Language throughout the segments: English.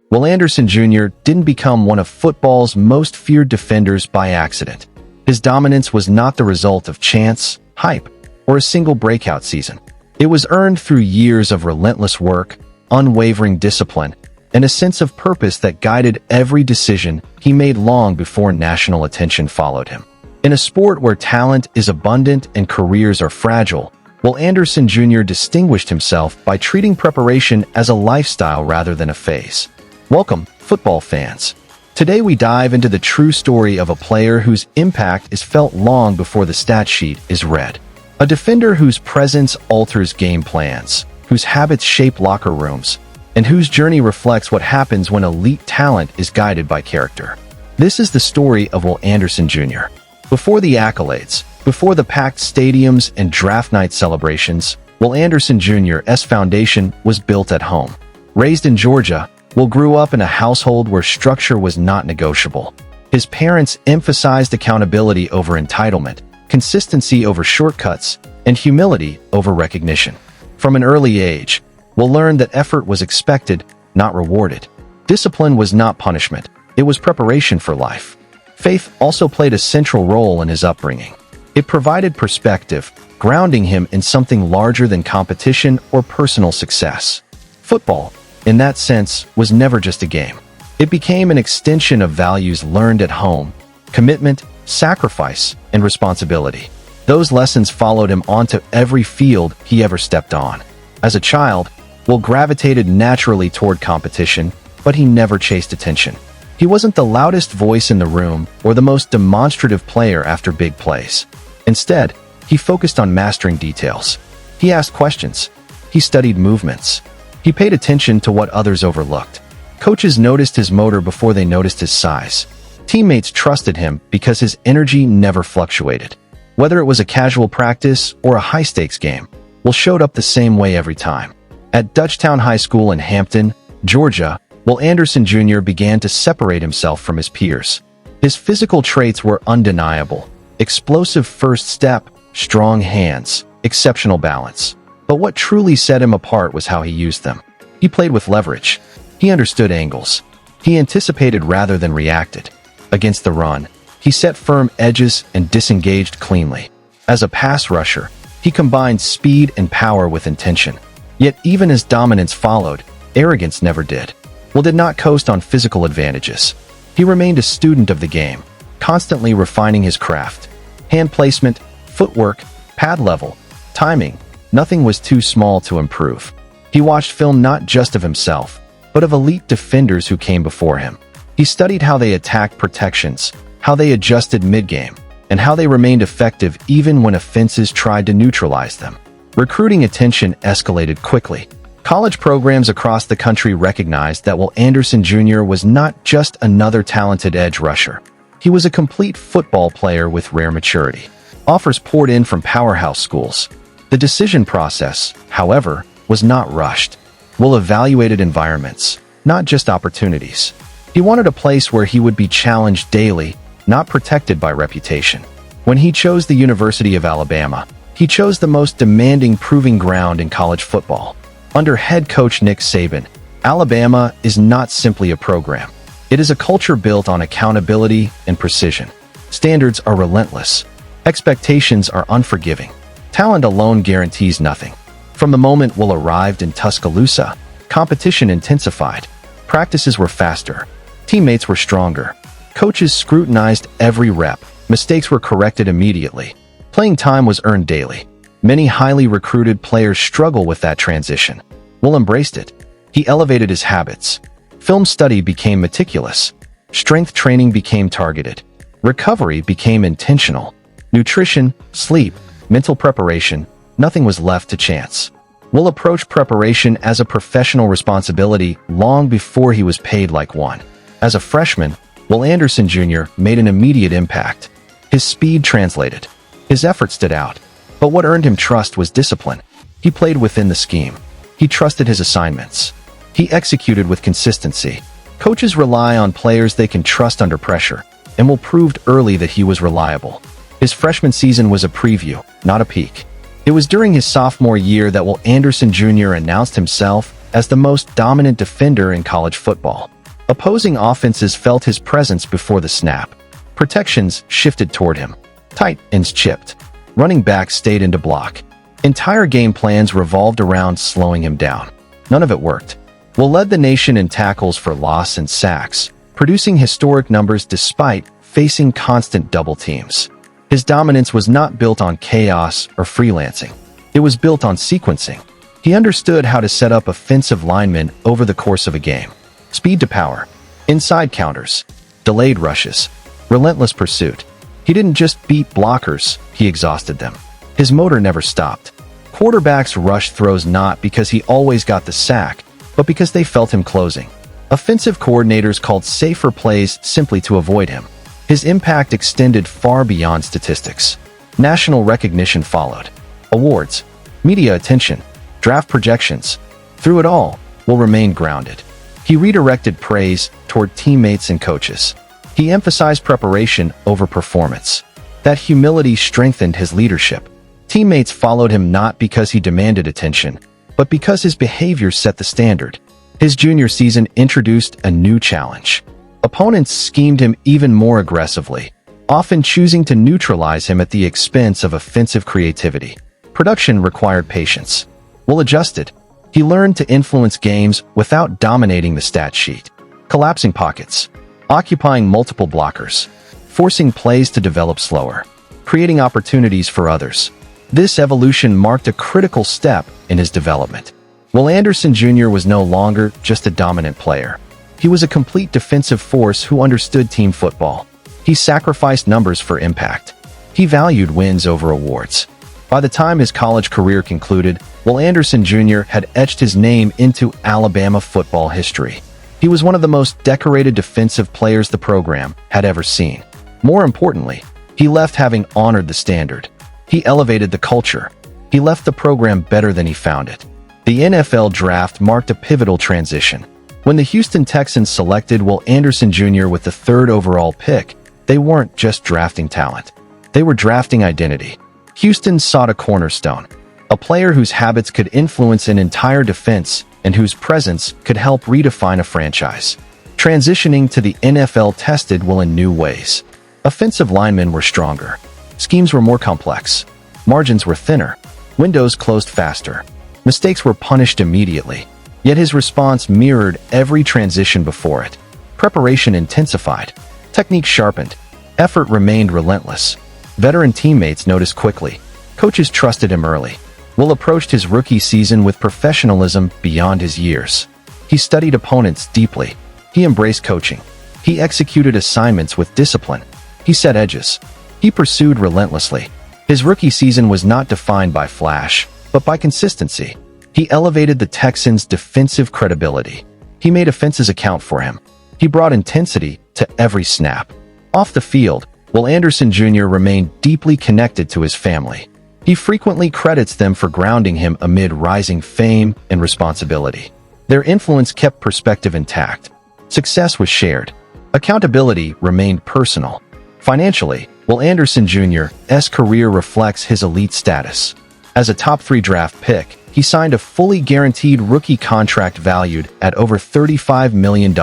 Will Anderson Jr. didn't become one of football's most feared defenders by accident. His dominance was not the result of chance, hype, or a single breakout season. It was earned through years of relentless work, unwavering discipline, and a sense of purpose that guided every decision he made long before national attention followed him. In a sport where talent is abundant and careers are fragile, Will Anderson Jr. distinguished himself by treating preparation as a lifestyle rather than a phase. Welcome, football fans. Today we dive into the true story of a player whose impact is felt long before the stat sheet is read. A defender whose presence alters game plans, whose habits shape locker rooms, and whose journey reflects what happens when elite talent is guided by character. This is the story of Will Anderson Jr. Before the accolades, before the packed stadiums and draft night celebrations, Will Anderson Jr.'s foundation was built at home. Raised in Georgia, Will grew up in a household where structure was not negotiable. His parents emphasized accountability over entitlement, consistency over shortcuts, and humility over recognition. From an early age, Will learned that effort was expected, not rewarded. Discipline was not punishment, it was preparation for life. Faith also played a central role in his upbringing. It provided perspective, grounding him in something larger than competition or personal success. Football, in that sense, was never just a game. It became an extension of values learned at home: commitment, sacrifice, and responsibility. Those lessons followed him onto every field he ever stepped on. As a child, Will gravitated naturally toward competition, but he never chased attention. He wasn't the loudest voice in the room or the most demonstrative player after big plays. Instead, he focused on mastering details. He asked questions. He studied movements. He paid attention to what others overlooked. Coaches noticed his motor before they noticed his size. Teammates trusted him because his energy never fluctuated. Whether it was a casual practice or a high-stakes game, Will showed up the same way every time. At Dutchtown High School in Hampton, Georgia, Will Anderson Jr. began to separate himself from his peers. His physical traits were undeniable: explosive first step, strong hands, exceptional balance. But what truly set him apart was how he used them. He played with leverage. He understood angles. He anticipated rather than reacted. Against the run, he set firm edges and disengaged cleanly. As a pass rusher, he combined speed and power with intention. Yet even as dominance followed, arrogance never did. Will did not coast on physical advantages. He remained a student of the game, constantly refining his craft. Hand placement, footwork, pad level, timing, nothing was too small to improve. He watched film not just of himself, but of elite defenders who came before him. He studied how they attacked protections, how they adjusted mid-game, and how they remained effective even when offenses tried to neutralize them. Recruiting attention escalated quickly. College programs across the country recognized that Will Anderson Jr. was not just another talented edge rusher. He was a complete football player with rare maturity. Offers poured in from powerhouse schools. The decision process, however, was not rushed. Will evaluated environments, not just opportunities. He wanted a place where he would be challenged daily, not protected by reputation. When he chose the University of Alabama, he chose the most demanding proving ground in college football. Under head coach Nick Saban, Alabama is not simply a program. It is a culture built on accountability and precision. Standards are relentless. Expectations are unforgiving. Talent alone guarantees nothing. From the moment Will arrived in Tuscaloosa, competition intensified. Practices were faster. Teammates were stronger. Coaches scrutinized every rep. Mistakes were corrected immediately. Playing time was earned daily. Many highly recruited players struggle with that transition. Will embraced it. He elevated his habits. Film study became meticulous. Strength training became targeted. Recovery became intentional. Nutrition, sleep, mental preparation, nothing was left to chance. Will approached preparation as a professional responsibility long before he was paid like one. As a freshman, Will Anderson Jr. made an immediate impact. His speed translated. His effort stood out. But what earned him trust was discipline. He played within the scheme. He trusted his assignments. He executed with consistency. Coaches rely on players they can trust under pressure, and Will proved early that he was reliable. His freshman season was a preview, not a peak. It was during his sophomore year that Will Anderson Jr. announced himself as the most dominant defender in college football. Opposing offenses felt his presence before the snap. Protections shifted toward him. Tight ends chipped. Running backs stayed in to block. Entire game plans revolved around slowing him down. None of it worked. Will led the nation in tackles for loss and sacks, producing historic numbers despite facing constant double teams. His dominance was not built on chaos or freelancing. It was built on sequencing. He understood how to set up offensive linemen over the course of a game. Speed to power, inside counters, delayed rushes, relentless pursuit. He didn't just beat blockers, he exhausted them. His motor never stopped. Quarterbacks rushed throws not because he always got the sack, but because they felt him closing. Offensive coordinators called safer plays simply to avoid him. His impact extended far beyond statistics. National recognition followed. Awards, media attention, draft projections. Through it all, Will remained grounded. He redirected praise toward teammates and coaches. He emphasized preparation over performance. That humility strengthened his leadership. Teammates followed him not because he demanded attention, but because his behavior set the standard. His junior season introduced a new challenge. Opponents schemed him even more aggressively, often choosing to neutralize him at the expense of offensive creativity. Production required patience. Will adjusted. He learned to influence games without dominating the stat sheet. Collapsing pockets, occupying multiple blockers, forcing plays to develop slower, creating opportunities for others. This evolution marked a critical step in his development. Will Anderson Jr. was no longer just a dominant player. He was a complete defensive force who understood team football. He sacrificed numbers for impact. He valued wins over awards. By the time his college career concluded, Will Anderson Jr. had etched his name into Alabama football history. He was one of the most decorated defensive players the program had ever seen. More importantly, he left having honored the standard. He elevated the culture. He left the program better than he found it. The NFL draft marked a pivotal transition. When the Houston Texans selected Will Anderson Jr. with the 3rd overall pick, they weren't just drafting talent. They were drafting identity. Houston sought a cornerstone, a player whose habits could influence an entire defense and whose presence could help redefine a franchise. Transitioning to the NFL tested Will in new ways. Offensive linemen were stronger. Schemes were more complex. Margins were thinner. Windows closed faster. Mistakes were punished immediately. Yet his response mirrored every transition before it. Preparation intensified. Technique sharpened. Effort remained relentless. Veteran teammates noticed quickly. Coaches trusted him early. Will approached his rookie season with professionalism beyond his years. He studied opponents deeply. He embraced coaching. He executed assignments with discipline. He set edges. He pursued relentlessly. His rookie season was not defined by flash, but by consistency. He elevated the Texans' defensive credibility. He made offenses account for him. He brought intensity to every snap. Off the field, Will Anderson Jr. remained deeply connected to his family. He frequently credits them for grounding him amid rising fame and responsibility. Their influence kept perspective intact. Success was shared. Accountability remained personal. Financially, Will Anderson Jr.'s career reflects his elite status. As a top 3 draft pick, he signed a fully guaranteed rookie contract valued at over $35 million,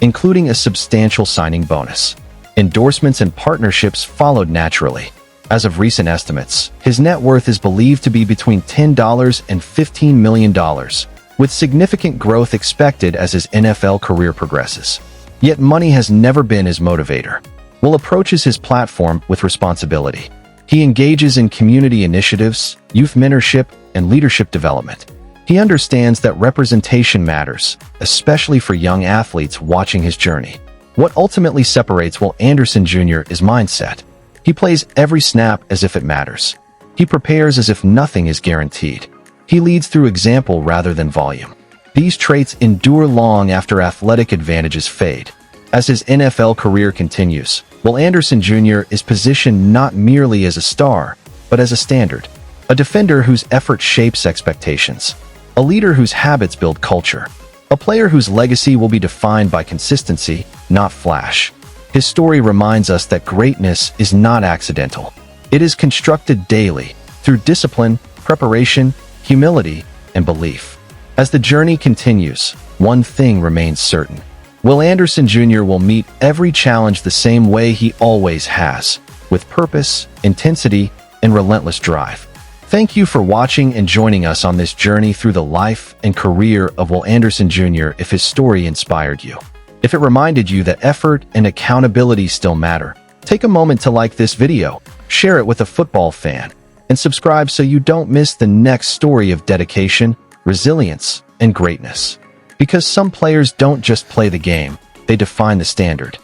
including a substantial signing bonus. Endorsements and partnerships followed naturally. As of recent estimates, his net worth is believed to be between $10 and $15 million, with significant growth expected as his NFL career progresses. Yet money has never been his motivator. Will approaches his platform with responsibility. He engages in community initiatives, youth mentorship, and leadership development. He understands that representation matters, especially for young athletes watching his journey. What ultimately separates Will Anderson Jr. is mindset. He plays every snap as if it matters. He prepares as if nothing is guaranteed. He leads through example rather than volume. These traits endure long after athletic advantages fade. As his NFL career continues, Will Anderson Jr. is positioned not merely as a star, but as a standard. A defender whose effort shapes expectations. A leader whose habits build culture. A player whose legacy will be defined by consistency, not flash. His story reminds us that greatness is not accidental. It is constructed daily, through discipline, preparation, humility, and belief. As the journey continues, one thing remains certain. Will Anderson Jr. will meet every challenge the same way he always has, with purpose, intensity, and relentless drive. Thank you for watching and joining us on this journey through the life and career of Will Anderson Jr. If his story inspired you, if it reminded you that effort and accountability still matter, take a moment to like this video, share it with a football fan, and subscribe so you don't miss the next story of dedication, resilience, and greatness. Because some players don't just play the game, they define the standard.